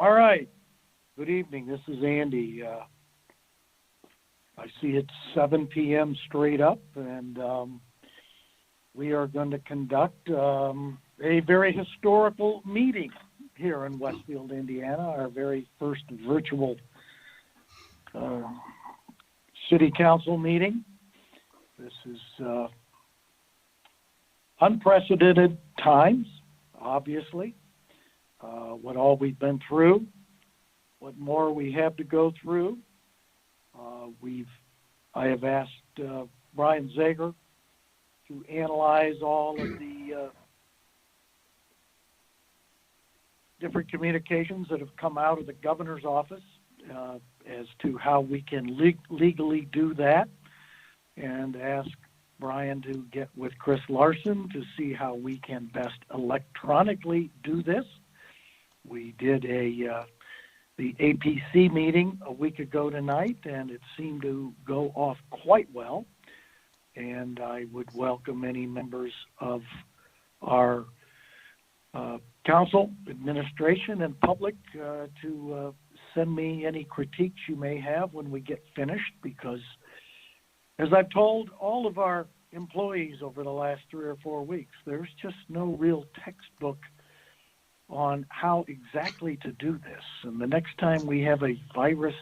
All right. Good evening. This is Andy. I see it's 7 p.m. straight up, and we are going to conduct a very historical meeting here in Westfield, Indiana, our very first virtual city council meeting. This is unprecedented times, obviously. What all we've been through, what more we have to go through. I have asked Brian Zager to analyze all of the different communications that have come out of the governor's office as to how we can legally do that, and ask Brian to get with Chris Larson to see how we can best electronically do this. We did the APC meeting a week ago tonight, and it seemed to go off quite well. And I would welcome any members of our council, administration, and public to send me any critiques you may have when we get finished, because as I've told all of our employees over the last 3 or 4 weeks, there's just no real textbook on how exactly to do this. And the next time we have a virus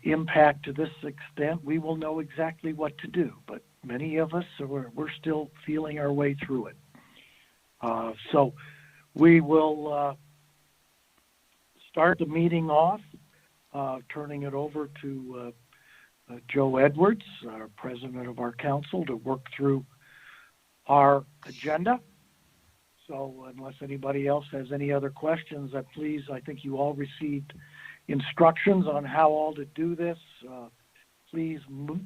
impact to this extent, we will know exactly what to do. But many of us, we're still feeling our way through it. So we will start the meeting off, turning it over to Joe Edwards, our president of our council, to work through our agenda. So unless anybody else has any other questions, please, I think you all received instructions on how all to do this. Please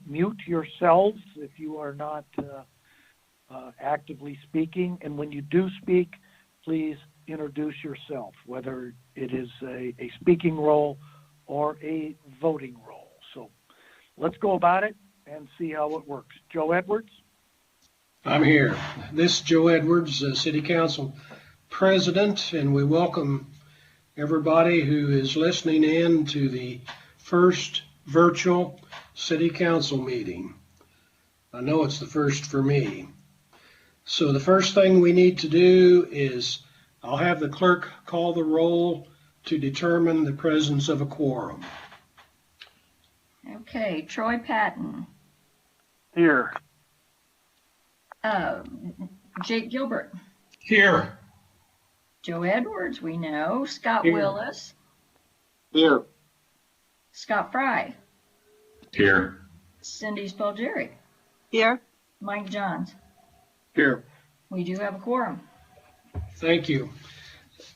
mute yourselves if you are not actively speaking. And when you do speak, please introduce yourself, whether it is a speaking role or a voting role. So let's go about it and see how it works. Joe Edwards? I'm here. This is Joe Edwards, City Council President, and we welcome everybody who is listening in to the first virtual City Council meeting. I know it's the first for me. So the first thing we need to do is I'll have the clerk call the roll to determine the presence of a quorum. Okay, Troy Patton. Here. Jake Gilbert. Here. Joe Edwards, we know. Scott Here. Willis. Here. Scott Fry. Here. Cindy Spalgeri. Here. Mike Johns. Here. We do have a quorum. Thank you.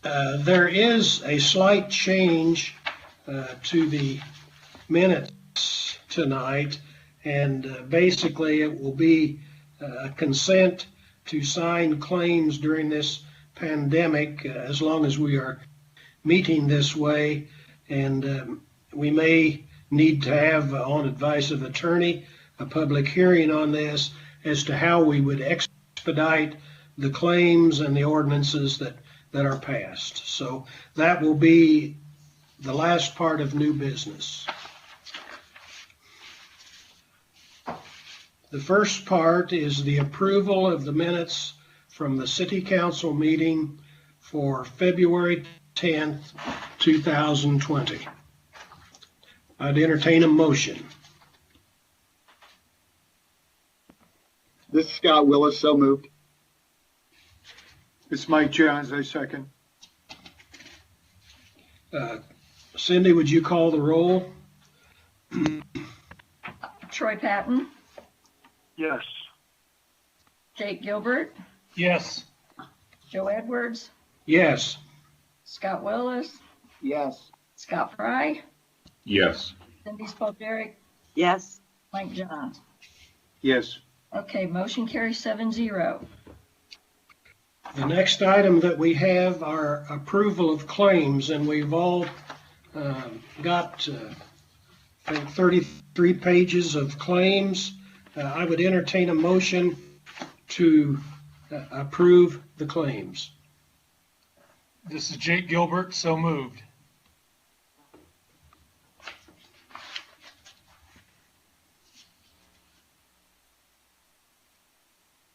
There is a slight change to the minutes tonight, and basically it will be consent to sign claims during this pandemic as long as we are meeting this way, and we may need to have, on advice of attorney, a public hearing on this as to how we would expedite the claims and the ordinances that are passed. So that will be the last part of new business. The first part is the approval of the minutes from the City Council meeting for February 10th, 2020. I'd entertain a motion. This is Scott Willis, so moved. It's Mike Johns, I second. Cindy, would you call the roll? Troy Patton. Yes. Jake Gilbert. Yes. Joe Edwards. Yes. Scott Willis. Yes. Scott Fry. Yes. Cindy Spalgeri. Yes. Mike Johns. Yes. Okay, motion carries 7-0. The next item that we have are approval of claims, and we've all got I think 33 pages of claims. I would entertain a motion to approve the claims. This is Jake Gilbert, so moved.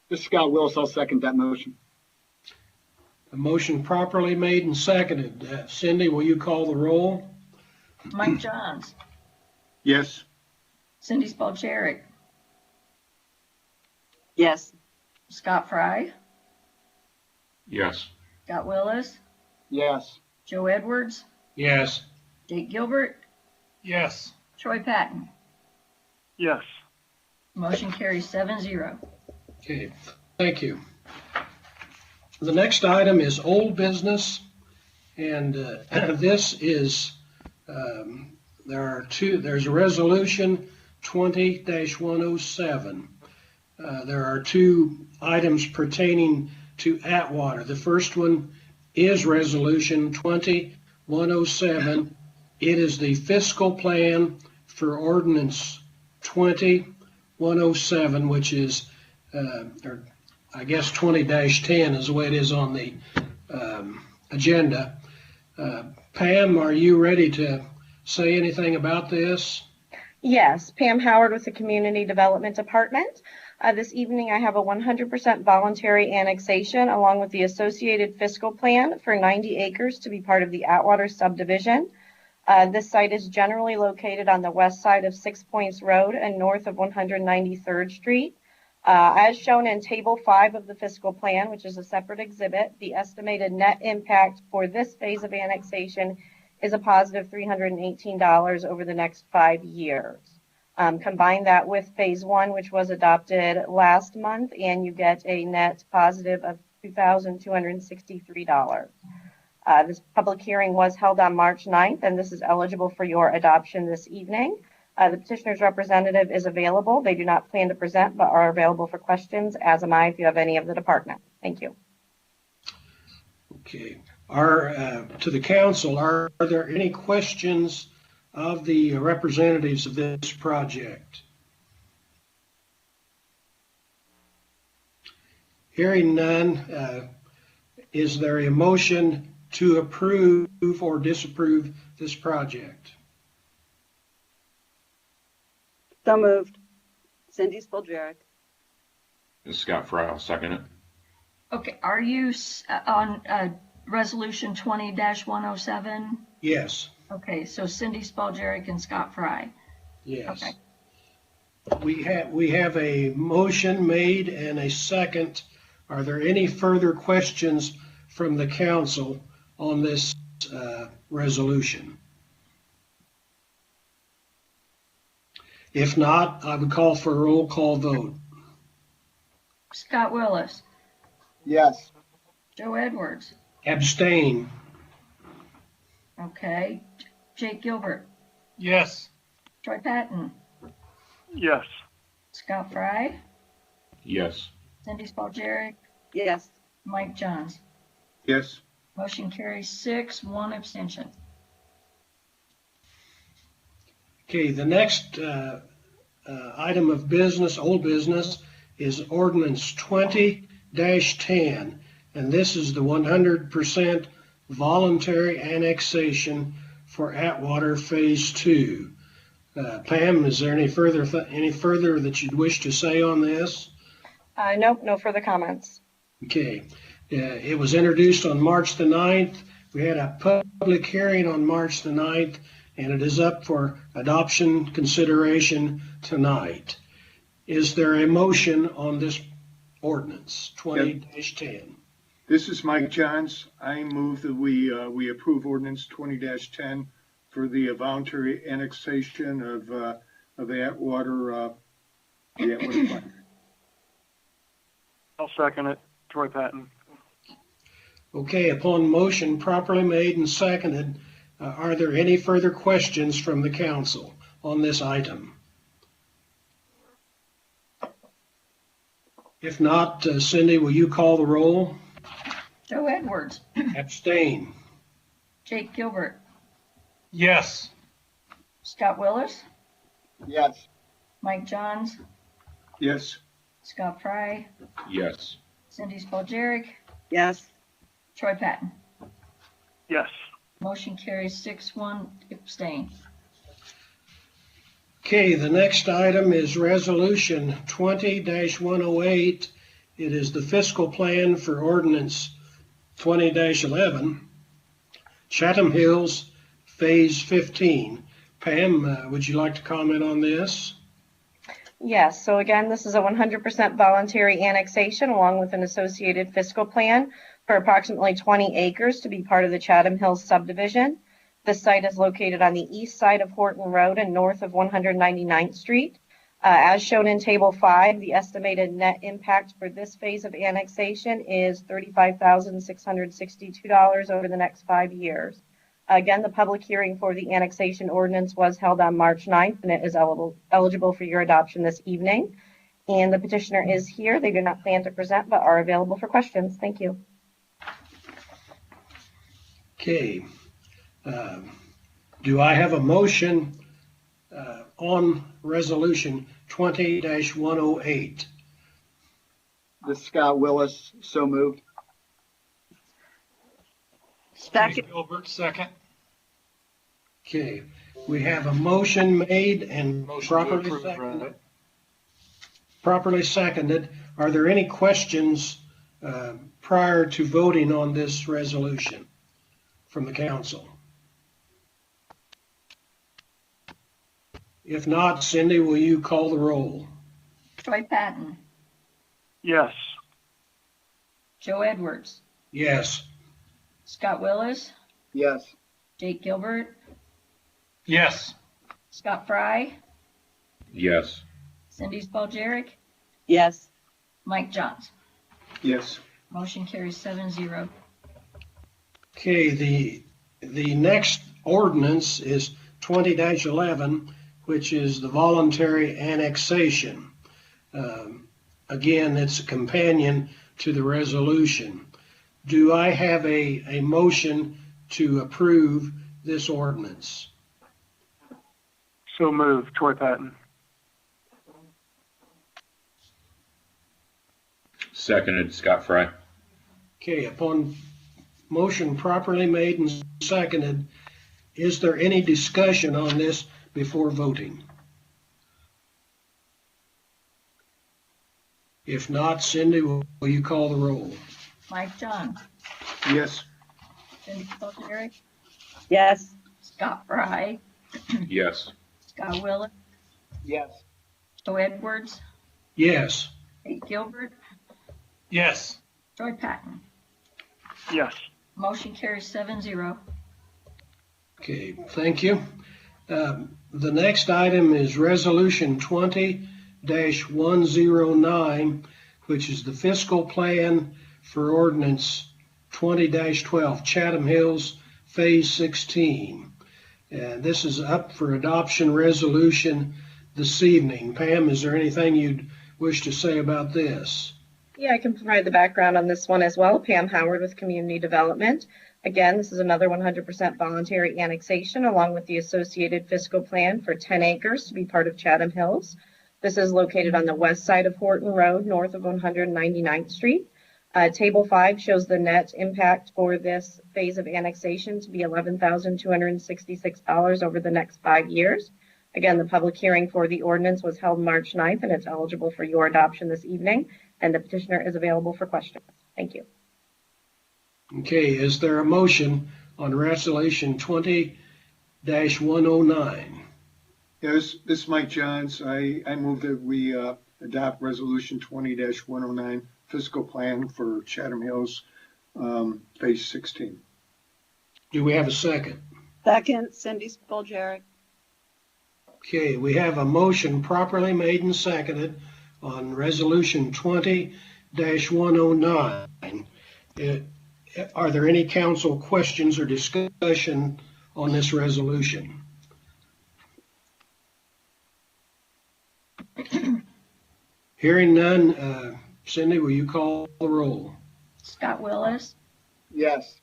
This is Scott Willis. I'll second that motion. A motion properly made and seconded. Cindy, will you call the roll? Mike Johns, Yes. Cindy Spalcherik, Yes. Scott Fry, Yes. Scott Willis, Yes. Joe Edwards, Yes. Jake Gilbert, Yes. Troy Patton. Yes. Motion carries 7-0. Okay, thank you. The next item is old business, and this is, there's a resolution 20-107. There are two items pertaining to Atwater. The first one is resolution 20-107. It is the fiscal plan for ordinance 20-107, which is, or I guess 20-10 is the way it is on the agenda. Pam, are you ready to say anything about this? Yes, Pam Howard with the Community Development Department. This evening I have a 100% voluntary annexation along with the associated fiscal plan for 90 acres to be part of the Atwater subdivision. This site is generally located on the west side of 6 Points Road and north of 193rd Street. As shown in Table 5 of the fiscal plan, which is a separate exhibit, the estimated net impact for this phase of annexation is a positive $318 over the next 5 years. Combine that with Phase 1, which was adopted last month, and you get a net positive of $2,263. This public hearing was held on March 9th, and this is eligible for your adoption this evening. The petitioner's representative is available. They do not plan to present, but are available for questions, as am I, if you have any of the department. Thank you. Okay. To the council, are there any questions of the representatives of this project? Hearing none, is there a motion to approve or disapprove this project? So moved. Cindy Spalcherik. This is Scott Fry. I'll second it. Okay, are you on resolution 20-107? Yes. Okay, so Cindy Spalcherik and Scott Fry. Yes. Okay. We have a motion made and a second. Are there any further questions from the council on this resolution? If not, I would call for a roll call vote. Scott Willis, Yes. Joe Edwards. Abstain. Okay. Jake Gilbert, Yes. Troy Patton, Yes. Scott Fry, Yes. Cindy Spalcherik, Yes. Mike Johns. Yes. Motion carries 6, 1 abstention. Okay, the next item of business, old business, is ordinance 20-10, and this is the 100% voluntary annexation for Atwater Phase 2. Pam, is there any further that you'd wish to say on this? Nope, no further comments. Okay, it was introduced on March the 9th. We had a public hearing on March the 9th, and it is up for adoption consideration tonight. Is there a motion on this ordinance 20-10? This is Mike Johns. I move that we approve ordinance 20-10 for the voluntary annexation of the Atwater plant. I'll second it. Troy Patton. Okay, upon motion properly made and seconded, are there any further questions from the council on this item? If not, Cindy, will you call the roll? Joe Edwards, Abstain. Jake Gilbert, Yes. Scott Willis, Yes. Mike Johns, Yes. Scott Fry, Yes. Cindy Spalcherik, Yes. Troy Patton. Yes. Motion carries 6-1, abstain. Okay, the next item is Resolution 20-108. It is the fiscal plan for Ordinance 20-11, Chatham Hills, Phase 15. Pam, would you like to comment on this? Yes, so again, this is a 100% voluntary annexation along with an associated fiscal plan for approximately 20 acres to be part of the Chatham Hills subdivision. The site is located on the east side of Horton Road and north of 199th Street. As shown in Table 5, the estimated net impact for this phase of annexation is $35,662 over the next 5 years. Again, the public hearing for the annexation ordinance was held on March 9th, and it is eligible for your adoption this evening. And the petitioner is here. They do not plan to present, but are available for questions. Thank you. Okay. Do I have a motion on Resolution 20-108? This is Scott Willis, so moved. Jake Second. Gilbert, second. Okay, we have a motion made and Motion to properly approve, seconded. right? Properly seconded. Are there any questions prior to voting on this resolution from the council? If not, Cindy, will you call the roll? Troy Patton, Yes. Joe Edwards, Yes. Scott Willis, Yes. Jake Gilbert, Yes. Scott Fry, Yes. Cindy Spalgeric, Yes. Mike Johns. Yes. Motion carries 7-0. Okay, the next ordinance is 20-11, which is the voluntary annexation. Again, it's a companion to the resolution. Do I have a motion to approve this ordinance? So moved. Troy Patton. Seconded, Scott Fry. Okay, upon motion properly made and seconded, is there any discussion on this before voting? If not, Cindy, will you call the roll? Mike Johns, Yes. Cindy Spalgeric, Yes. Scott Fry, Yes. Scott Willis, Yes. Joe Edwards, Yes. Jake Gilbert, Yes. Troy Patton. Yes. Motion carries 7-0. Okay, thank you. The next item is Resolution 20-109, which is the fiscal plan for Ordinance 20-12, Chatham Hills, Phase 16. And this is up for adoption resolution this evening. Pam, is there anything you'd wish to say about this? Yeah, I can provide the background on this one as well. Pam Howard with Community Development. Again, this is another 100% voluntary annexation along with the associated fiscal plan for 10 acres to be part of Chatham Hills. This is located on the west side of Horton Road, north of 199th Street. Table 5 shows the net impact for this phase of annexation to be $11,266 over the next 5 years. Again, the public hearing for the ordinance was held March 9th, and it's eligible for your adoption this evening, and the petitioner is available for questions. Thank you. Okay, is there a motion on Resolution 20-109? Yes, this is Mike Johns. I move that we adopt Resolution 20-109, fiscal plan for Chatham Hills, Phase 16. Do we have a second? Second. Cindy Spalgeric. Okay, we have a motion properly made and seconded on Resolution 20-109. Are there any council questions or discussion on this resolution? Hearing none, Cindy, will you call the roll? Scott Willis, Yes.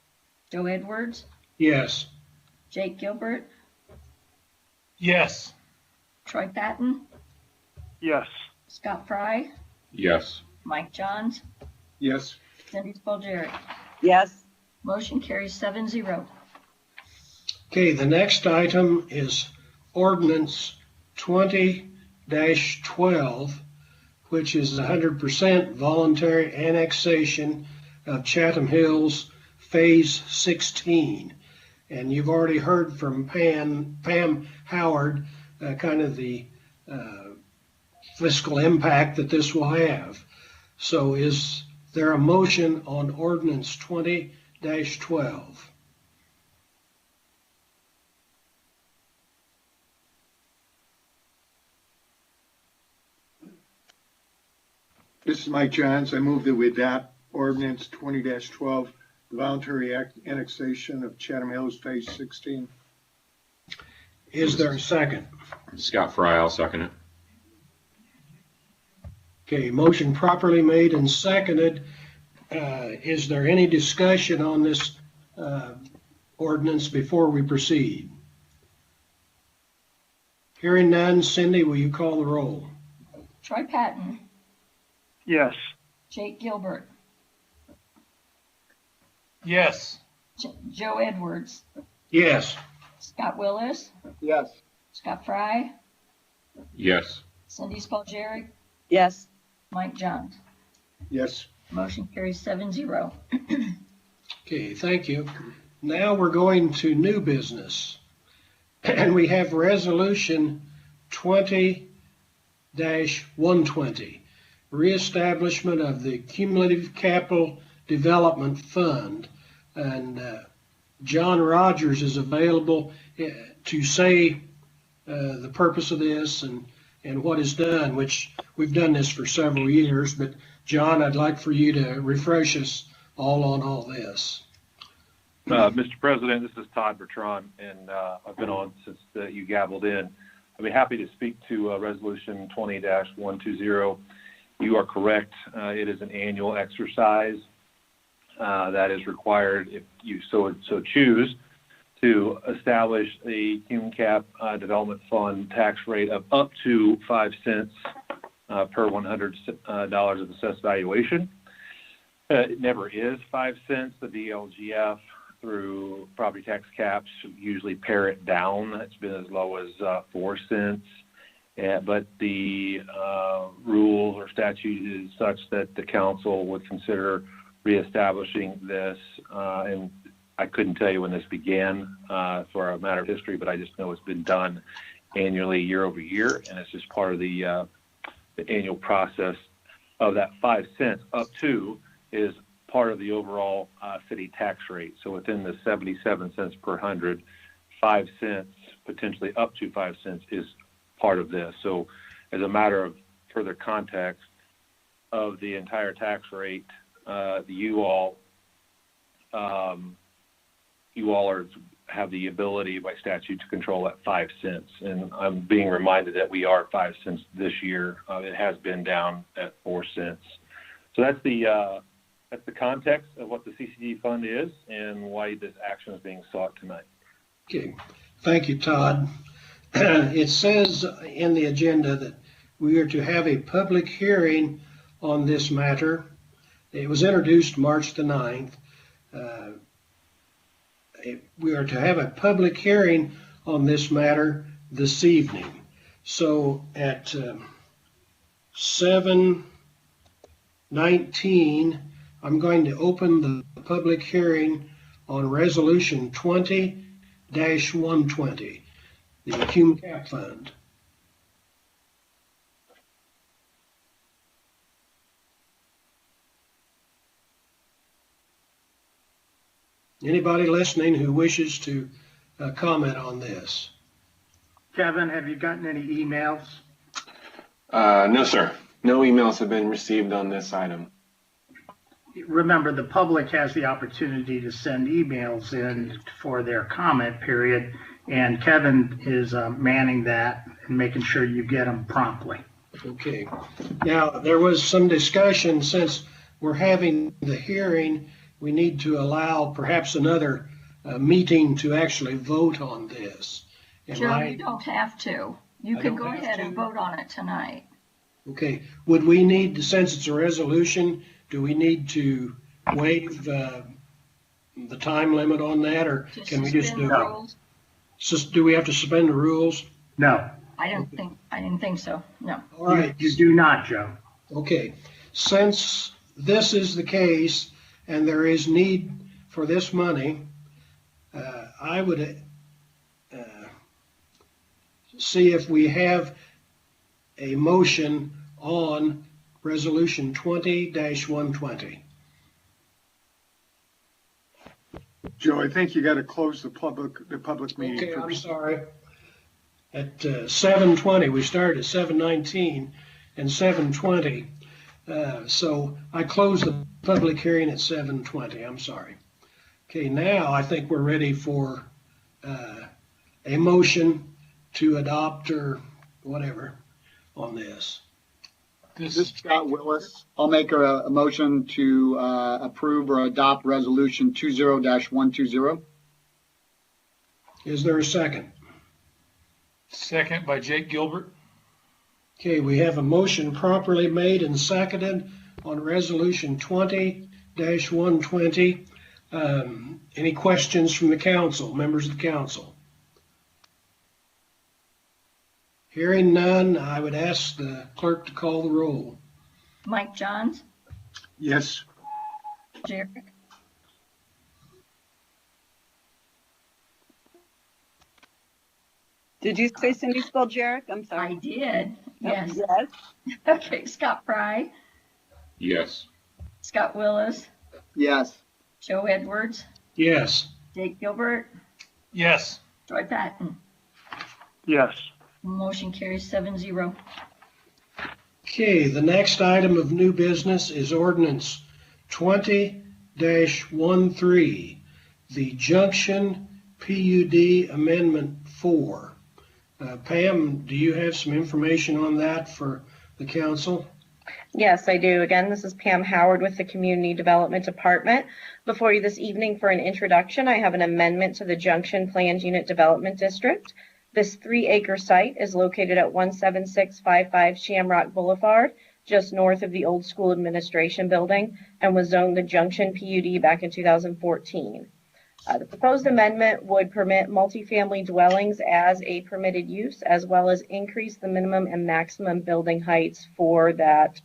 Joe Edwards, Yes. Jake Gilbert, Yes. Troy Patton, Yes. Scott Fry, Yes. Mike Johns, Yes. Cindy Spalgeric. Yes. Motion carries 7-0. Okay, the next item is Ordinance 20-12, which is 100% voluntary annexation of Chatham Hills Phase 16. And you've already heard from Pam Howard, kind of the fiscal impact that this will have. So is there a motion on Ordinance 20-12? This is Mike Johns. I move that we adopt ordinance 20-12, the voluntary annexation of Chatham Hills Phase 16. Is there a second? Scott Fry, I'll second it. Okay, motion properly made and seconded. Is there any discussion on this ordinance before we proceed? Hearing none, Cindy, will you call the roll? Troy Patton, Yes. Jake Gilbert, Yes. Joe Edwards, Yes. Scott Willis, Yes. Scott Fry, Yes. Cindy Spalgeric, Yes. Mike Johns. Yes. Motion carries 7-0. Okay, thank you. Now we're going to new business. And we have Resolution 20-120, reestablishment of the Cumulative Capital Development Fund. And John Rogers is available to say the purpose of this and what is done, which we've done this for several years. But John, I'd like for you to refresh us all on all this. Mr. President, this is Todd Bertrand, and I've been on since you gavelled in. I'd be happy to speak to Resolution 20-120. You are correct. It is an annual exercise that is required if you so choose to establish a cum cap development fund tax rate of up to 5 cents per $100 of assessed valuation. It never is 5 cents. The DLGF through property tax caps usually pare it down. It's been as low as 4 cents. But the rule or statute is such that the council would consider reestablishing this. And I couldn't tell you when this began for a matter of history, but I just know it's been done annually year over year. And it's just part of the annual process of that 5 cents up to is part of the overall city tax rate. So within the 77 cents per 100, 5 cents, potentially up to 5 cents is part of this. So as a matter of further context of the entire tax rate, you all have the ability by statute to control that 5 cents. And I'm being reminded that we are 5 cents this year. It has been down at 4 cents. So that's the context of what the CCD fund is and why this action is being sought tonight. Okay, thank you, Todd. It says in the agenda that we are to have a public hearing on this matter. It was introduced March the 9th. We are to have a public hearing on this matter this evening. So at 7:19, I'm going to open the public hearing on Resolution 20-120, the cum cap fund. Anybody listening who wishes to comment on this? Kevin, have you gotten any emails? No, sir. No emails have been received on this item. Remember, the public has the opportunity to send emails in for their comment period, and Kevin is manning that and making sure you get them promptly. Okay. Now, there was some discussion since we're having the hearing, we need to allow perhaps another meeting to actually vote on this. Joe, you don't have to. You can go ahead and vote on it tonight. Okay. Would we need to, since it's a resolution, do we need to waive the time limit on that, or can we just do it? Do we have to suspend the rules? No, I didn't think so, no. All right. you do not, Joe. Okay, since this is the case and there is need for this money, I would see if we have a motion on Resolution 20-120. Joe, I think you got to close the public meeting Okay, I'm first. sorry. At 7:20, we started at 7:19 and 7:20. So I closed the public hearing at 7:20. I'm sorry. Okay, now I think we're ready for a motion to adopt or whatever on this. This is Scott Willis. I'll make a motion to approve or adopt Resolution 20-120. Is there a second? Second by Jake Gilbert. Okay, we have a motion properly made and seconded on Resolution 20-120. Any questions from the council, members of the council? Hearing none, I would ask the clerk to call the roll. Mike Johns, Yes. Jarek, Did you say Cindy Spaljerek? I'm I sorry. did, yes. Yes. Okay, Scott Fry, Yes. Scott Willis, Yes. Joe Edwards, Yes. Jake Gilbert, Yes. Troy Patton. Yes. Motion carries 7-0. Okay, the next item of new business is Ordinance 20-13, the Junction PUD Amendment 4. Pam, do you have some information on that for the council? Yes, I do. Again, this is Pam Howard with the Community Development Department. Before you this evening for an introduction, I have an amendment to the Junction Planned Unit Development District. This 3-acre site is located at 17655 Shamrock Boulevard, just north of the Old School Administration Building, and was zoned the Junction PUD back in 2014. The proposed amendment would permit multifamily dwellings as a permitted use, as well as increase the minimum and maximum building heights for that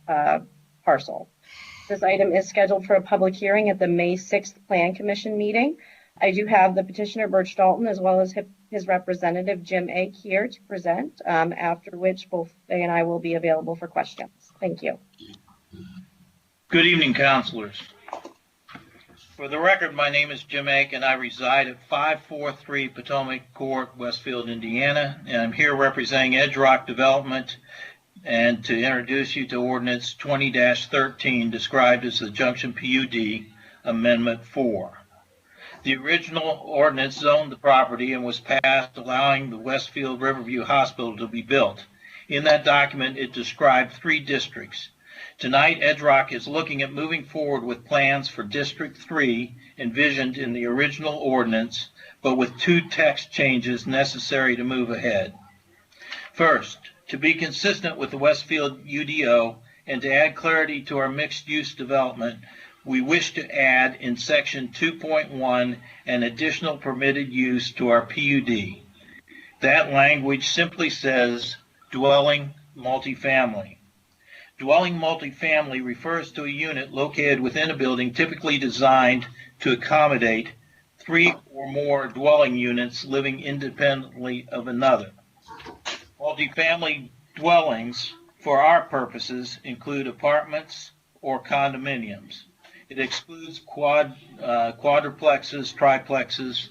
parcel. This item is scheduled for a public hearing at the May 6th Plan Commission meeting. I do have the petitioner, Birch Dalton, as well as his representative, Jim Ake, here to present, after which both they and I will be available for questions. Thank you. Good evening, councilors. For the record, my name is Jim Ake, and I reside at 543 Potomac Court, Westfield, Indiana, and I'm here representing Edge Rock Development and to introduce you to Ordinance 20-13, described as the Junction PUD Amendment 4. The original ordinance zoned the property and was passed allowing the Westfield Riverview Hospital to be built. In that document, it described 3 districts. Tonight, Edge Rock is looking at moving forward with plans for District 3 envisioned in the original ordinance, but with 2 text changes necessary to move ahead. First, to be consistent with the Westfield UDO and to add clarity to our mixed-use development, we wish to add in Section 2.1 an additional permitted use to our PUD. That language simply says dwelling multifamily. Dwelling multifamily refers to a unit located within a building typically designed to accommodate 3 or more dwelling units living independently of another. Multifamily dwellings, for our purposes, include apartments or condominiums. It excludes quadruplexes, triplexes,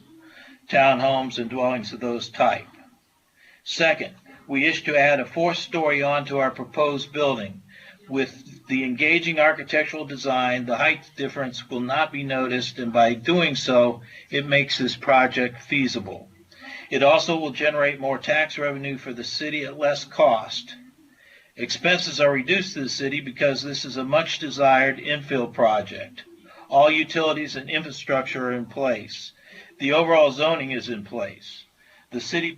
townhomes, and dwellings of those type. Second, we wish to add a 4th-story onto our proposed building. With the engaging architectural design, the height difference will not be noticed, and by doing so, it makes this project feasible. It also will generate more tax revenue for the city at less cost. Expenses are reduced to the city because this is a much-desired infill project. All utilities and infrastructure are in place. The overall zoning is in place. The city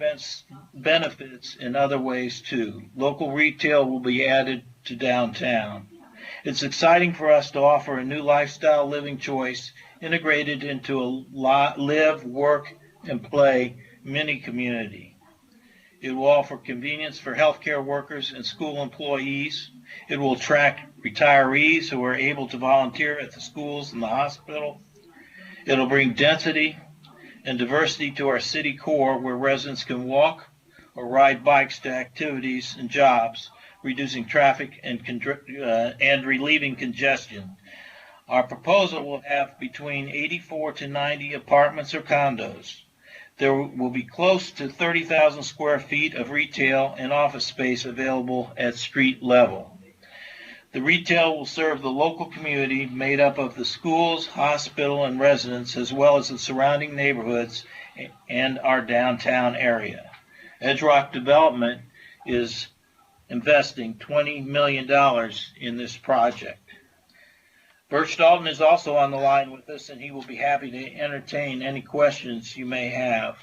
benefits in other ways too. Local retail will be added to downtown. It's exciting for us to offer a new lifestyle living choice integrated into a live, work, and play mini community. It will offer convenience for healthcare workers and school employees. It will attract retirees who are able to volunteer at the schools and the hospital. It'll bring density and diversity to our city core, where residents can walk or ride bikes to activities and jobs, reducing traffic and relieving congestion. Our proposal will have between 84 to 90 apartments or condos. There will be close to 30,000 square feet of retail and office space available at street level. The retail will serve the local community made up of the schools, hospital, and residents, as well as the surrounding neighborhoods and our downtown area. Edge Rock Development is investing $20 million in this project. Birch Dalton is also on the line with us, and he will be happy to entertain any questions you may have.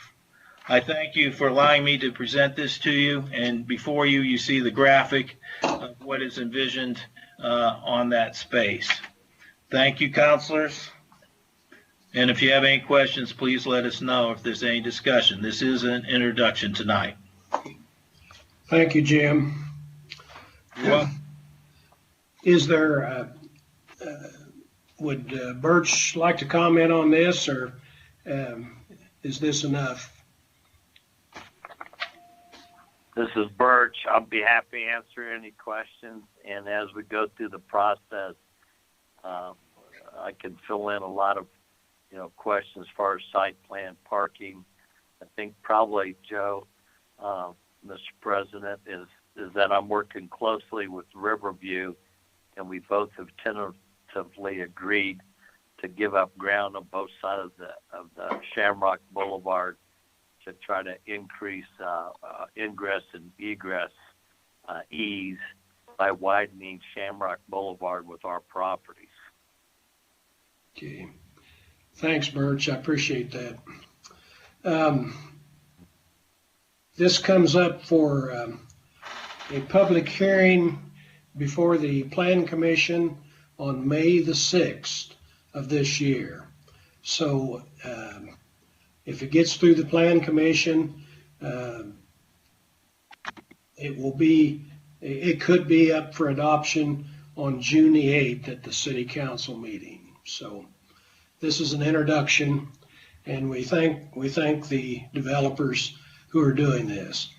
I thank you for allowing me to present this to you, and before you, you see the graphic of what is envisioned on that space. Thank you, councilors. And if you have any questions, please let us know if there's any discussion. This is an introduction tonight. Thank you, Jim. Well, is there, would Birch like to comment on this, or is this enough? This is Birch. I'll be happy to answer any questions. And as we go through the process, I can fill in a lot of, questions as far as site plan, parking. I think probably, Joe, Mr. President, is that I'm working closely with Riverview, and we both have tentatively agreed to give up ground on both sides of the Shamrock Boulevard to try to increase ingress and egress ease by widening Shamrock Boulevard with our properties. Okay. Thanks, Birch. I appreciate that. This comes up for a public hearing before the Plan Commission on May the 6th of this year. So if it gets through the Plan Commission, it could be up for adoption on June the 8th at the City Council meeting. So this is an introduction, and we thank the developers who are doing this.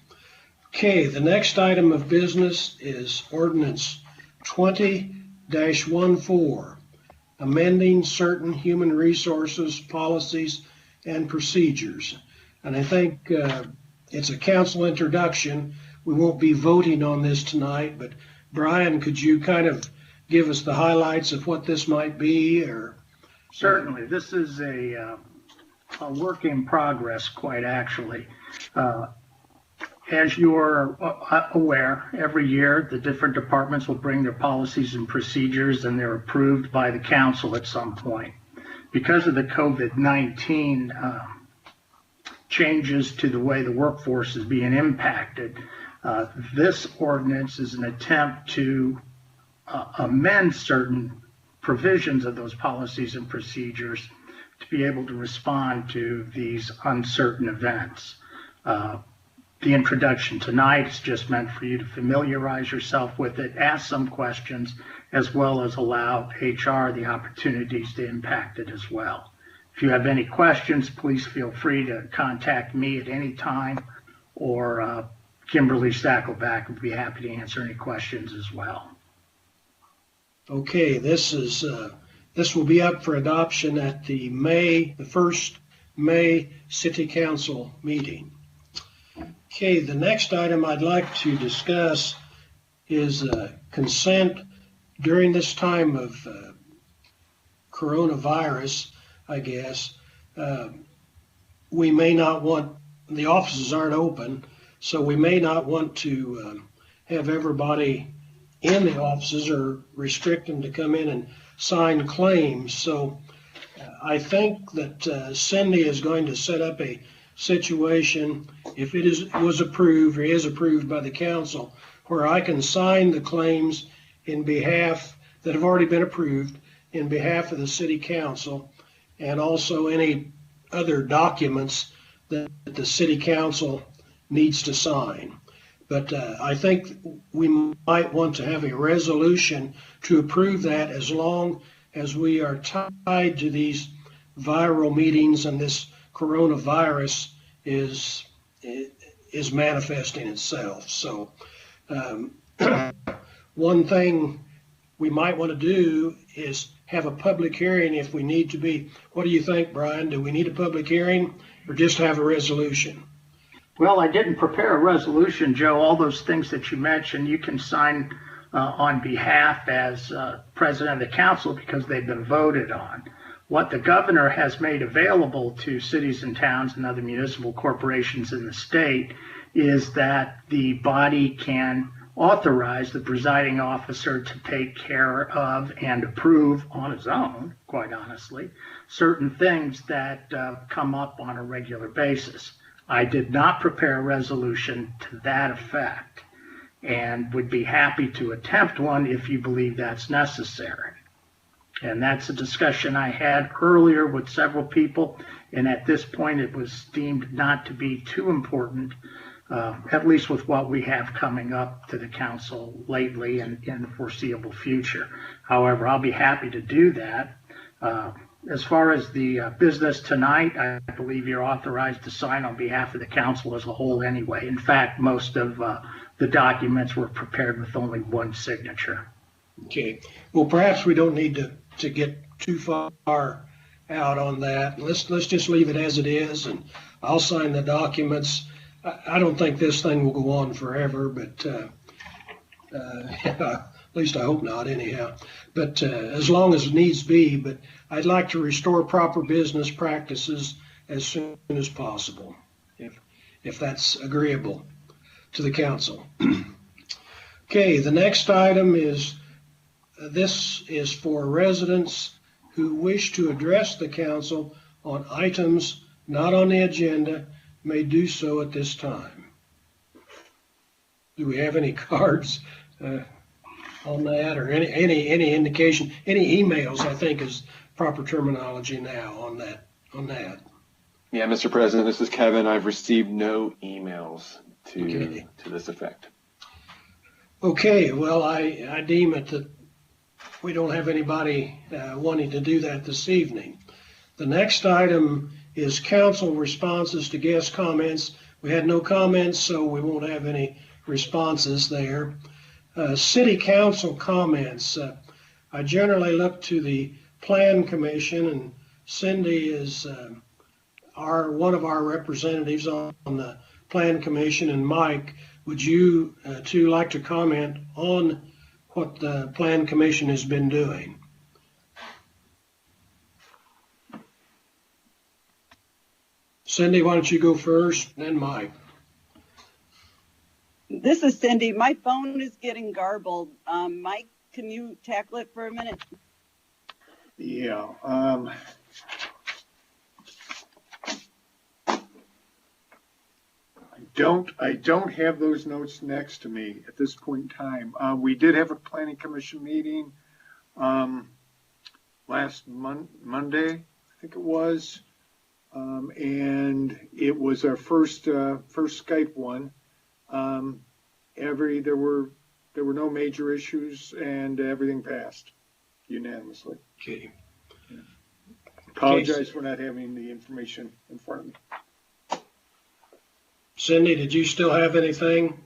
Okay, the next item of business is Ordinance 20-14, amending certain human resources policies and procedures. And I think it's a council introduction. We won't be voting on this tonight, but Brian, could you kind of give us the highlights of what this might be? Or certainly, this is a work in progress, quite actually. As you're aware, every year the different departments will bring their policies and procedures, and they're approved by the council at some point. Because of the COVID-19 changes to the way the workforce is being impacted, this ordinance is an attempt to amend certain provisions of those policies and procedures to be able to respond to these uncertain events. The introduction tonight is just meant for you to familiarize yourself with it, ask some questions, as well as allow HR the opportunities to impact it as well. If you have any questions, please feel free to contact me at any time, or Kimberly Stackelback would be happy to answer any questions as well. Okay, this will be up for adoption at the first May City Council meeting. Okay, the next item I'd like to discuss is consent during this time of coronavirus, I guess. We may not want, the offices aren't open, so we may not want to have everybody in the offices or restrict them to come in and sign claims. So I think that Cindy is going to set up a situation, if it was approved or is approved by the council, where I can sign the claims in behalf that have already been approved in behalf of the city council, and also any other documents that the city council needs to sign. But I think we might want to have a resolution to approve that as long as we are tied to these viral meetings and this coronavirus is manifesting itself. So one thing we might want to do is have a public hearing if we need to be. What do you think, Brian? Do we need a public hearing or just have a resolution? Well, I didn't prepare a resolution, Joe. All those things that you mentioned, you can sign on behalf as president of the council because they've been voted on. What the governor has made available to cities and towns and other municipal corporations in the state is that the body can authorize the presiding officer to take care of and approve on his own, quite honestly, certain things that come up on a regular basis. I did not prepare a resolution to that effect and would be happy to attempt one if you believe that's necessary. And that's a discussion I had earlier with several people, and at this point it was deemed not to be too important, at least with what we have coming up to the council lately and in the foreseeable future. However, I'll be happy to do that. As far as the business tonight, I believe you're authorized to sign on behalf of the council as a whole anyway. In fact, most of the documents were prepared with only one signature. Okay. Well, perhaps we don't need to get too far out on that. Let's just leave it as it is, and I'll sign the documents. I don't think this thing will go on forever, but at least I hope not anyhow. But as long as it needs be, but I'd like to restore proper business practices as soon as possible, if that's agreeable to the council. Okay, the next item is, this is for residents who wish to address the council on items not on the agenda may do so at this time. Do we have any cards on that, or any indication, any emails? I think is proper terminology now on that. Yeah, Mr. President, this is Kevin. I've received no emails to this effect. Okay, well, I deem it that we don't have anybody wanting to do that this evening. The next item is council responses to guest comments. We had no comments, so we won't have any responses there. City council comments. I generally look to the Plan Commission, and Cindy is one of our representatives on the Plan Commission, and Mike, would you two like to comment on what the Plan Commission has been doing? Cindy, why don't you go first, then Mike. This is Cindy. My phone is getting garbled. Mike, can you tackle it for a minute? Yeah. I don't have those notes next to me at this point in time. We did have a planning commission meeting last Monday, I think it was, and it was our first Skype one. There were no major issues, and everything passed unanimously. Okay. Yeah. Apologize for not having the information in front of me. Cindy, did you still have anything?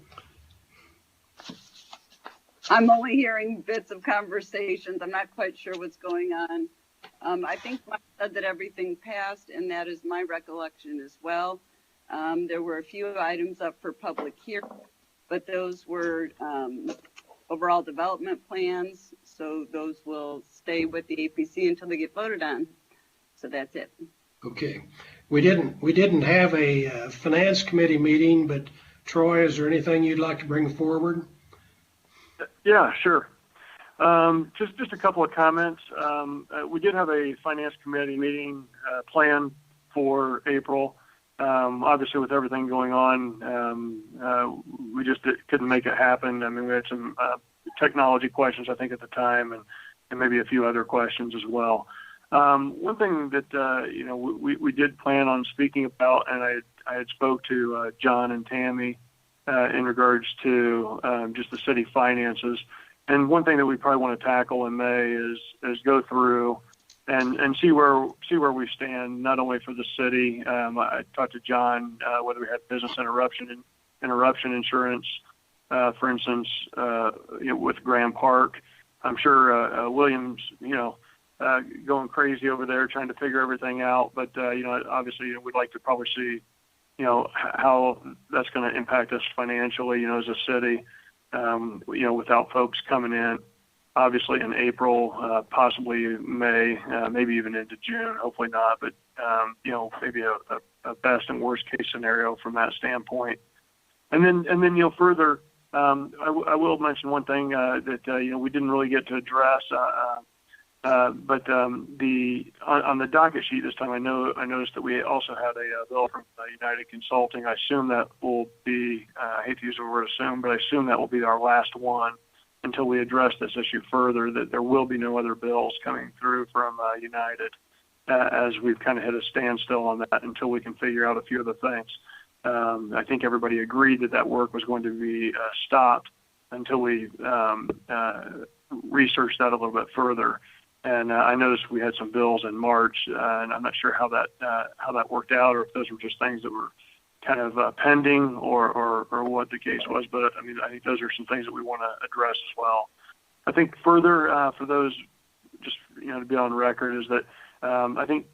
I'm only hearing bits of conversations. I'm not quite sure what's going on. I think Mike said that everything passed, and that is my recollection as well. There were a few items up for public hearing, but those were overall development plans, so those will stay with the APC until they get voted on. So that's it. Okay. We didn't have a finance committee meeting, but Troy, is there anything you'd like to bring forward? Yeah, sure. Just a couple of comments. We did have a finance committee meeting planned for April. Obviously, with everything going on, we just couldn't make it happen. I mean, we had some technology questions, I think, at the time, and maybe a few other questions as well. One thing that we did plan on speaking about, and I had spoke to John and Tammy in regards to just the city finances. And one thing that we probably want to tackle in May is go through and see where we stand, not only for the city. I talked to John whether we had business interruption insurance, for instance, with Graham Park. I'm sure Williams, going crazy over there trying to figure everything out. But obviously, we'd like to probably see, how that's going to impact us financially, as a city, without folks coming in, obviously in April, possibly May, maybe even into June. Hopefully not, but maybe a best and worst case scenario from that standpoint. And then further, I will mention one thing that we didn't really get to address, but on the docket sheet this time, I noticed that we also had a bill from United Consulting. I assume that will be, I hate to use the word assume, but I assume that will be our last one until we address this issue further, that there will be no other bills coming through from United, as we've kind of hit a standstill on that until we can figure out a few other things. I think everybody agreed that work was going to be stopped until we researched that a little bit further. And I noticed we had some bills in March, and I'm not sure how that worked out, or if those were just things that were kind of pending, or what the case was. But I think those are some things that we want to address as well. I think further for those, just to be on record, is that I think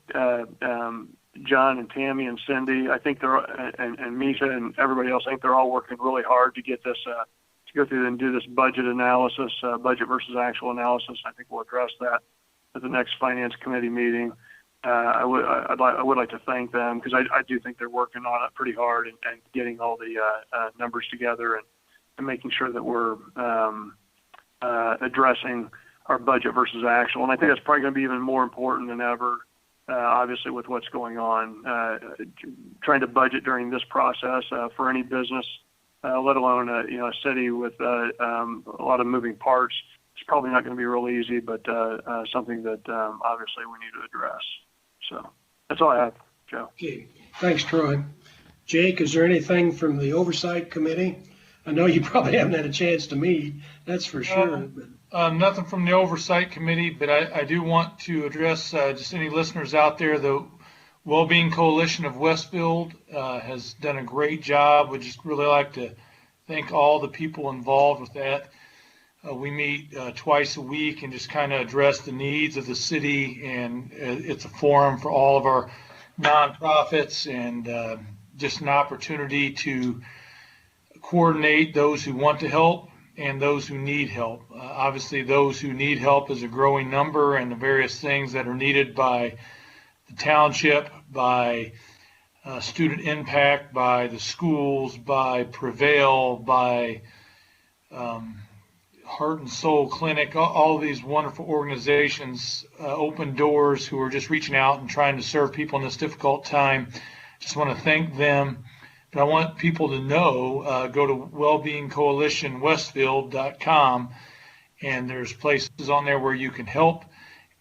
John and Tammy and Cindy, I think and Misha and everybody else, I think they're all working really hard to get this to go through and do this budget analysis, budget versus actual analysis. I think we'll address that at the next finance committee meeting. I would like to thank them, because I do think they're working on it pretty hard and getting all the numbers together and making sure that we're addressing our budget versus actual. And I think that's probably going to be even more important than ever, obviously, with what's going on. Trying to budget during this process for any business, let alone a city with a lot of moving parts, it's probably not going to be real easy, but something that obviously we need to address. So that's all I have, Joe. Okay, thanks, Troy. Jake, is there anything from the Oversight Committee? I know you probably haven't had a chance to meet, that's for sure. Nothing from the Oversight Committee, but I do want to address just any listeners out there. The Wellbeing Coalition of Westfield has done a great job. We'd just really like to thank all the people involved with that. We meet twice a week and just kind of address the needs of the city, and it's a forum for all of our nonprofits, and just an opportunity to coordinate those who want to help and those who need help. Obviously, those who need help is a growing number, and the various things that are needed by the township, by student impact, by the schools, by Prevail, by Heart and Soul Clinic, all of these wonderful organizations, Open Doors, who are just reaching out and trying to serve people in this difficult time. Just want to thank them. But I want people to know, go to wellbeingcoalitionwestfield.com, and there's places on there where you can help,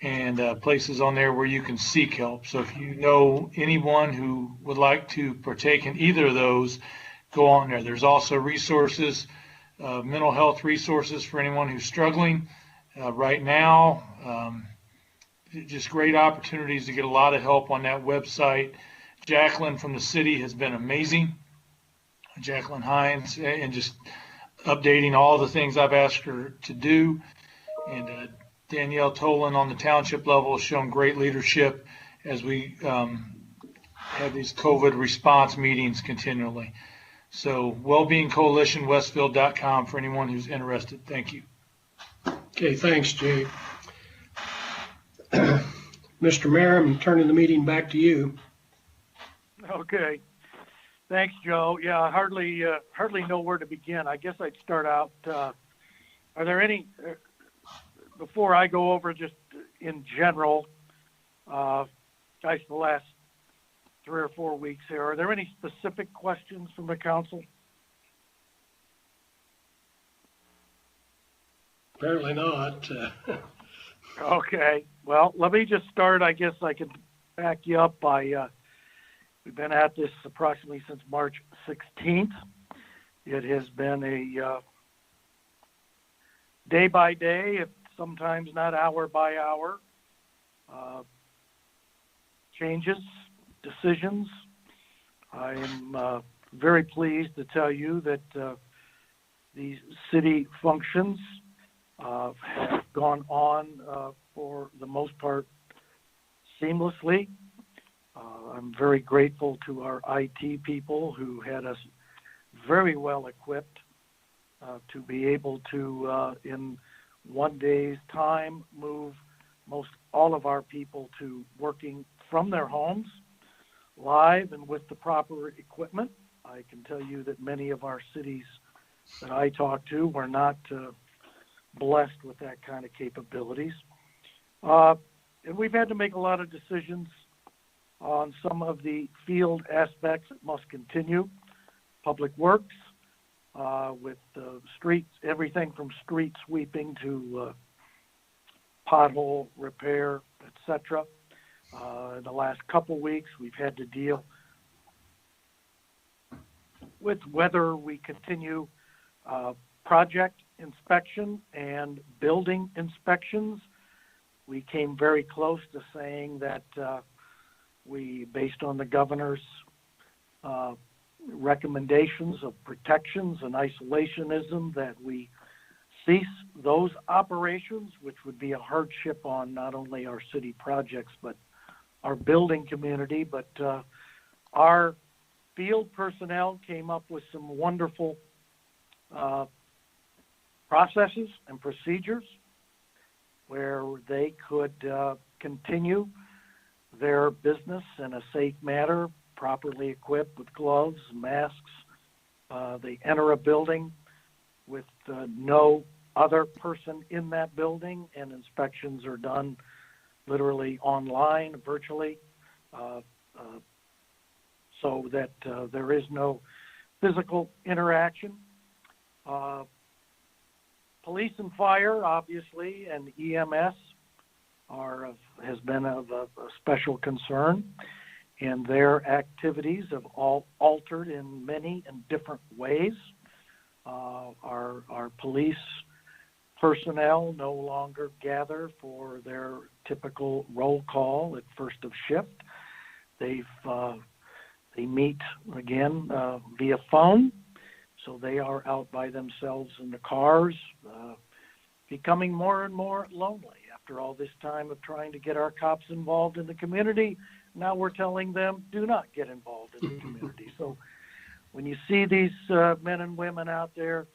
and places on there where you can seek help. So if you know anyone who would like to partake in either of those, go on there. There's also resources, mental health resources for anyone who's struggling right now. Just great opportunities to get a lot of help on that website. Jacqueline from the city has been amazing, Jacqueline Hines, and just updating all the things I've asked her to do. And Danielle Tolan on the township level has shown great leadership as we have these COVID response meetings continually. So wellbeingcoalitionwestfield.com for anyone who's interested. Thank you. Okay, thanks, Jay. Mr. Mayor, I'm turning the meeting back to you. Okay. Thanks, Joe. Yeah, I hardly know where to begin. I guess I'd start out. Are there any, before I go over just in general, guys, the last 3 or 4 weeks here, are there any specific questions from the council? Apparently not. Okay. Well, let me just start. I guess I can back you up by We've been at this approximately since March 16th. It has been a day by day, if sometimes not hour by hour, changes, decisions. I am very pleased to tell you that these city functions have gone on for the most part seamlessly. I'm very grateful to our IT people who had us very well equipped to be able to, in one day's time, move most all of our people to working from their homes, live and with the proper equipment. I can tell you that many of our cities that I talk to were not blessed with that kind of capabilities. And we've had to make a lot of decisions on some of the field aspects that must continue. Public works, with streets, everything from street sweeping to pothole repair, etc. In the last couple weeks, we've had to deal with whether we continue project inspection and building inspections. We came very close to saying that we, based on the governor's recommendations of protections and isolationism, that we cease those operations, which would be a hardship on not only our city projects, but our building community. But our field personnel came up with some wonderful processes and procedures where they could continue their business in a safe manner, properly equipped with gloves, masks. They enter a building with no other person in that building, and inspections are done literally online, virtually, so that there is no physical interaction. Police and fire, obviously, and EMS has been of a special concern, and their activities have all altered in many and different ways. Our police personnel no longer gather for their typical roll call at first of shift. They meet again via phone, so they are out by themselves in the cars, becoming more and more lonely after all this time of trying to get our cops involved in the community. Now we're telling them, do not get involved in the community. So when you see these men and women out there,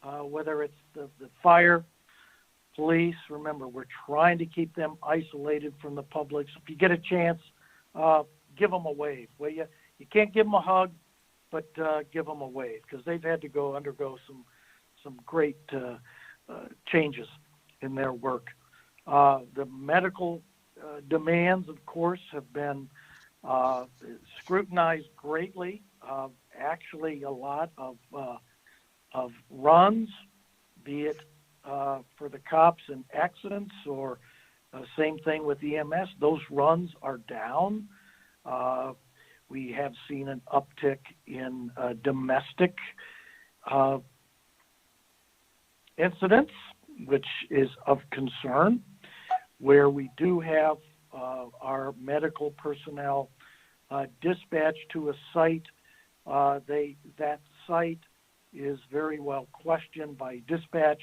whether it's the fire, police, remember, we're trying to keep them isolated from the public. So if you get a chance, give them a wave. Well, you can't give them a hug, but give them a wave, because they've had to undergo some great changes in their work. The medical demands, of course, have been scrutinized greatly. Actually, a lot of runs, be it for the cops in accidents or same thing with EMS, those runs are down. We have seen an uptick in domestic incidents, which is of concern, where we do have our medical personnel dispatched to a site. That site is very well questioned by dispatch,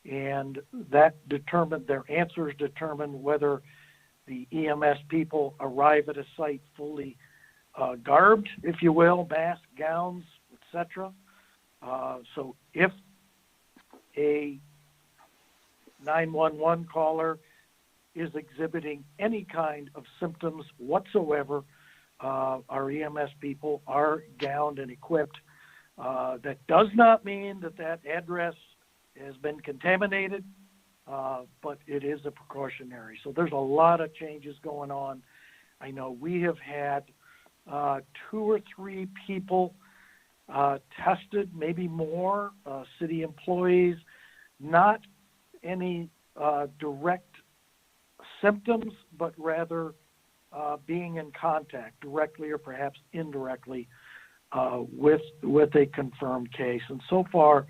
and their answers determine whether the EMS people arrive at a site fully garbed, if you will, mask, gowns, etc. So if a 911 caller is exhibiting any kind of symptoms whatsoever, our EMS people are gowned and equipped. That does not mean that address has been contaminated, but it is a precautionary. So there's a lot of changes going on. I know we have had 2 or 3 people tested, maybe more, city employees, not any direct symptoms, but rather being in contact directly or perhaps indirectly with a confirmed case. And so far,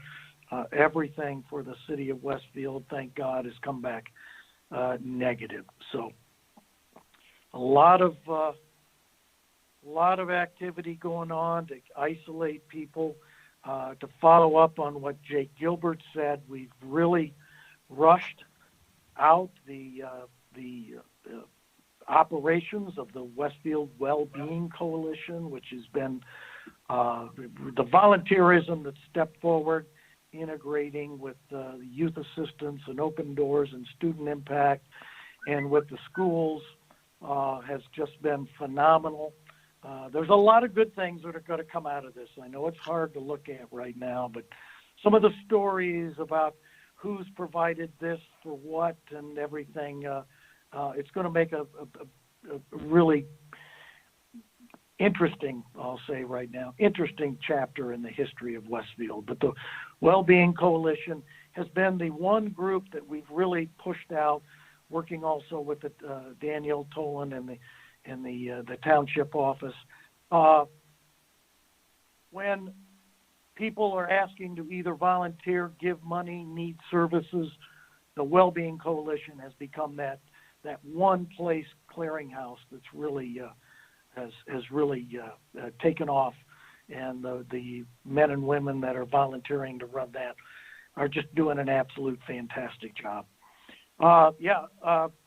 everything for the city of Westfield, thank God, has come back negative. So a lot of activity going on to isolate people. To follow up on what Jake Gilbert said, we've really rushed out the operations of the Westfield Wellbeing Coalition, which has been the volunteerism that stepped forward, integrating with youth assistance and open doors and student impact, and with the schools has just been phenomenal. There's a lot of good things that are going to come out of this. I know it's hard to look at right now, but some of the stories about who's provided this for what and everything, it's going to make a really interesting, I'll say right now, interesting chapter in the history of Westfield. But the Wellbeing Coalition has been the one group that we've really pushed out, working also with the, Daniel Tolan and the township office. When people are asking to either volunteer, give money, need services, the Wellbeing Coalition has become that one place clearinghouse that's really has really taken off, and the men and women that are volunteering to run that are just doing an absolute fantastic job.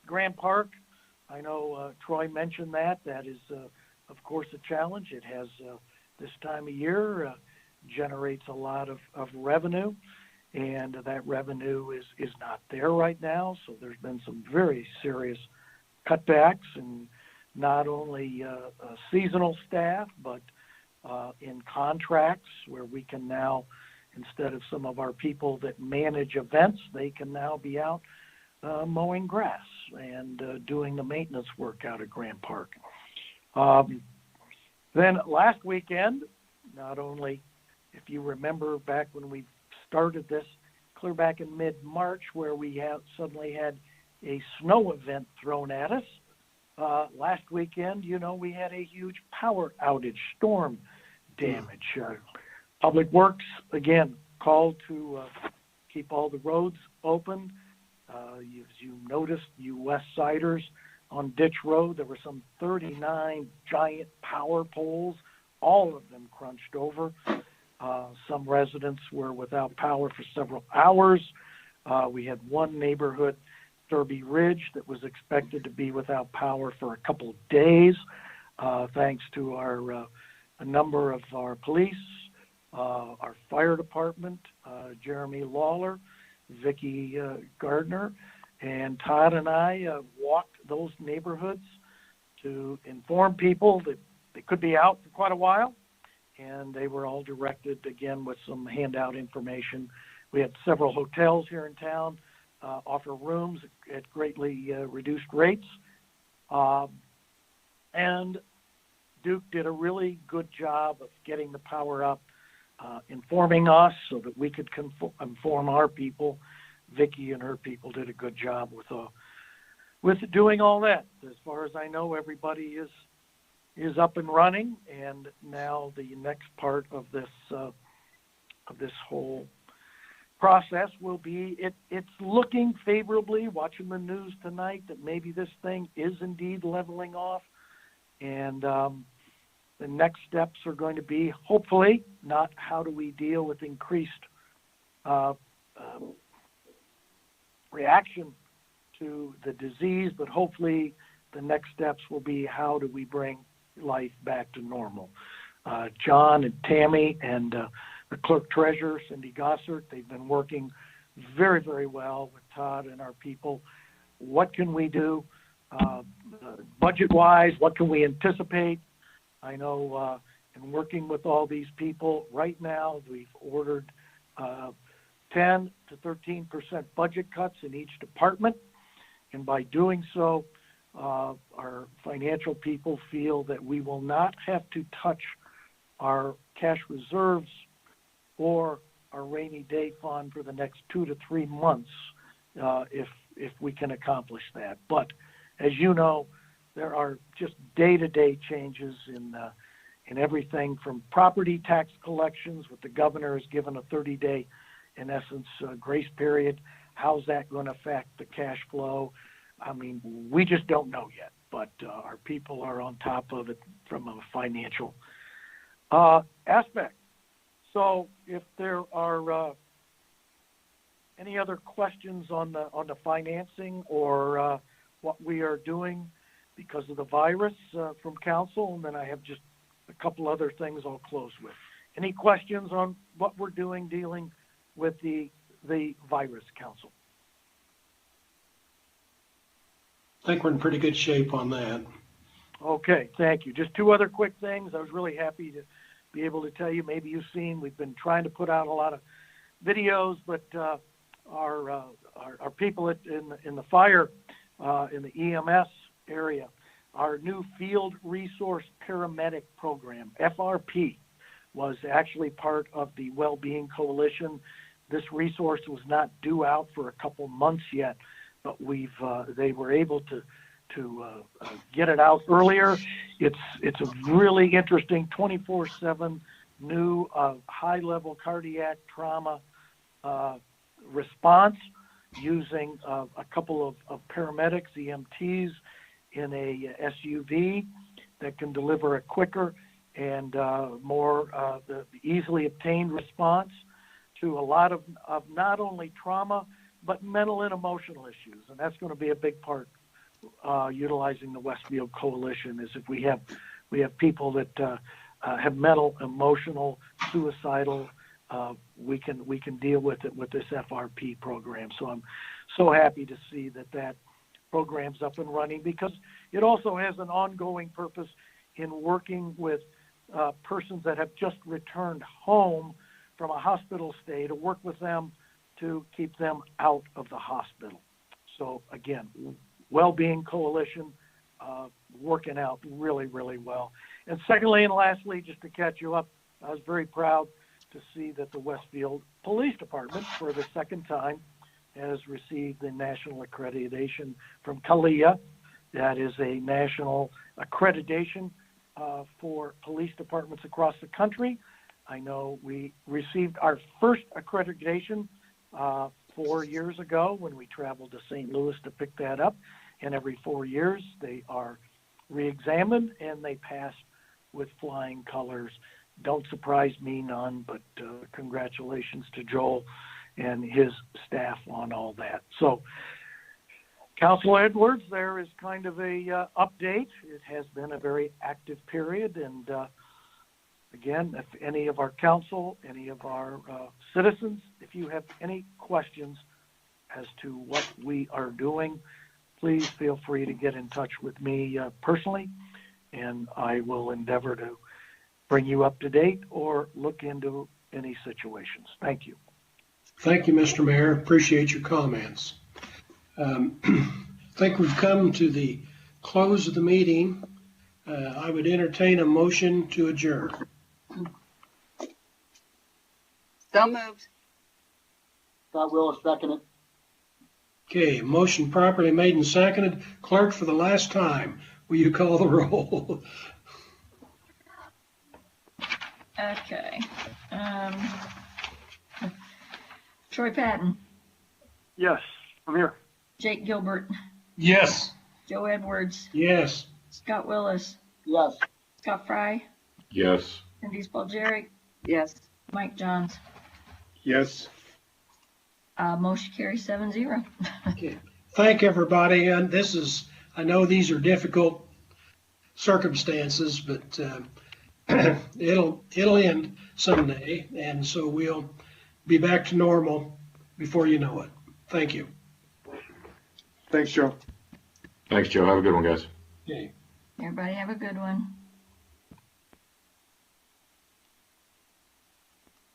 Grand Park, I know Troy mentioned that. That is, of course, a challenge. It has, this time of year, generates a lot of revenue, and that revenue is not there right now. So there's been some very serious cutbacks, and not only seasonal staff, but in contracts where we can now, instead of some of our people that manage events, they can now be out mowing grass and doing the maintenance work out at Grand Park. Then last weekend, not only, if you remember back when we started this, clear back in mid-March, where we suddenly had a snow event thrown at us. Last weekend, we had a huge power outage, storm damage. Public Works, again, called to keep all the roads open. As you noticed, you West Siders on Ditch Road, there were some 39 giant power poles, all of them crunched over. Some residents were without power for several hours. We had one neighborhood, Derby Ridge, that was expected to be without power for a couple of days, thanks to a number of our police, our fire department, Jeremy Lawler, Vicki Gardner, and Todd and I walked those neighborhoods to inform people that they could be out for quite a while, and they were all directed, again, with some handout information. We had several hotels here in town offer rooms at greatly reduced rates, and Duke did a really good job of getting the power up, informing us so that we could inform our people. Vicki and her people did a good job with doing all that. As far as I know, everybody is up and running, and now the next part of this whole process will be, it's looking favorably, watching the news tonight, that maybe this thing is indeed leveling off, and the next steps are going to be, hopefully, not how do we deal with increased reaction to the disease, but hopefully the next steps will be how do we bring life back to normal. John and Tammy and the clerk treasurer, Cindy Gossert, they've been working very, very well with Todd and our people. What can we do budget-wise? What can we anticipate? I know in working with all these people right now, we've ordered 10 to 13% budget cuts in each department. And by doing so, our financial people feel that we will not have to touch our cash reserves or our rainy day fund for the next 2 to 3 months if we can accomplish that. But as you know, there are just day-to-day changes in everything from property tax collections, what the governor has given a 30-day, in essence, grace period. How's that going to affect the cash flow? I mean, we just don't know yet, but our people are on top of it from a financial aspect. So if there are any other questions on the financing or what we are doing because of the virus from council, and then I have just a couple other things I'll close with. Any questions on what we're doing dealing with the virus, council? I think we're in pretty good shape on that. Okay, thank you. Just two other quick things. I was really happy to be able to tell you, maybe you've seen, we've been trying to put out a lot of videos, but our people in the fire, in the EMS area, our new Field Resource Paramedic Program, FRP, was actually part of the Wellbeing Coalition. This resource was not due out for a couple months yet, but they were able to get it out earlier. It's a really interesting 24/7 new high-level cardiac trauma response using a couple of paramedics, EMTs, in a SUV that can deliver a quicker and more the easily obtained response to a lot of not only trauma, but mental and emotional issues. And that's going to be a big part utilizing the Westfield Coalition, is if we have people that have mental, emotional, suicidal, we can deal with it with this FRP program. So I'm so happy to see that program's up and running, because it also has an ongoing purpose in working with persons that have just returned home from a hospital stay, to work with them to keep them out of the hospital. So again, Wellbeing Coalition working out really, really well. And secondly and lastly, just to catch you up, I was very proud to see that the Westfield Police Department, for the second time, has received the national accreditation from CALIA. That is a national accreditation for police departments across the country. I know we received our first accreditation 4 years ago when we traveled to St. Louis to pick that up. And every 4 years they are re-examined and they pass with flying colors. Don't surprise me none, but congratulations to Joel and his staff on all that. So, Councilor Edwards, there is kind of a update. It has been a very active period, and again, if any of our council, any of our citizens, if you have any questions as to what we are doing, please feel free to get in touch with me personally, and I will endeavor to bring you up to date or look into any situations. Thank you. Thank you, Mr. Mayor. Appreciate your comments. I think we've come to the close of the meeting. I would entertain a motion to adjourn. So moved. Scott Willis, second it. Okay, motion properly made and seconded. Clerk, for the last time, will you call the roll? Okay. Troy Patton, Yes, I'm here. Jake Gilbert, Yes. Joe Edwards, Yes. Scott Willis, Yes. Scott Fry, Yes. Cindy Spalgeric, Yes. Mike Johns. Yes. Motion carries 7-0. Okay. Thank everybody. And I know these are difficult circumstances, but it'll end someday. And so we'll be back to normal before you know it. Thank you. Thanks, Joe. Thanks, Joe. Have a good one, guys. Okay. Everybody have a good one.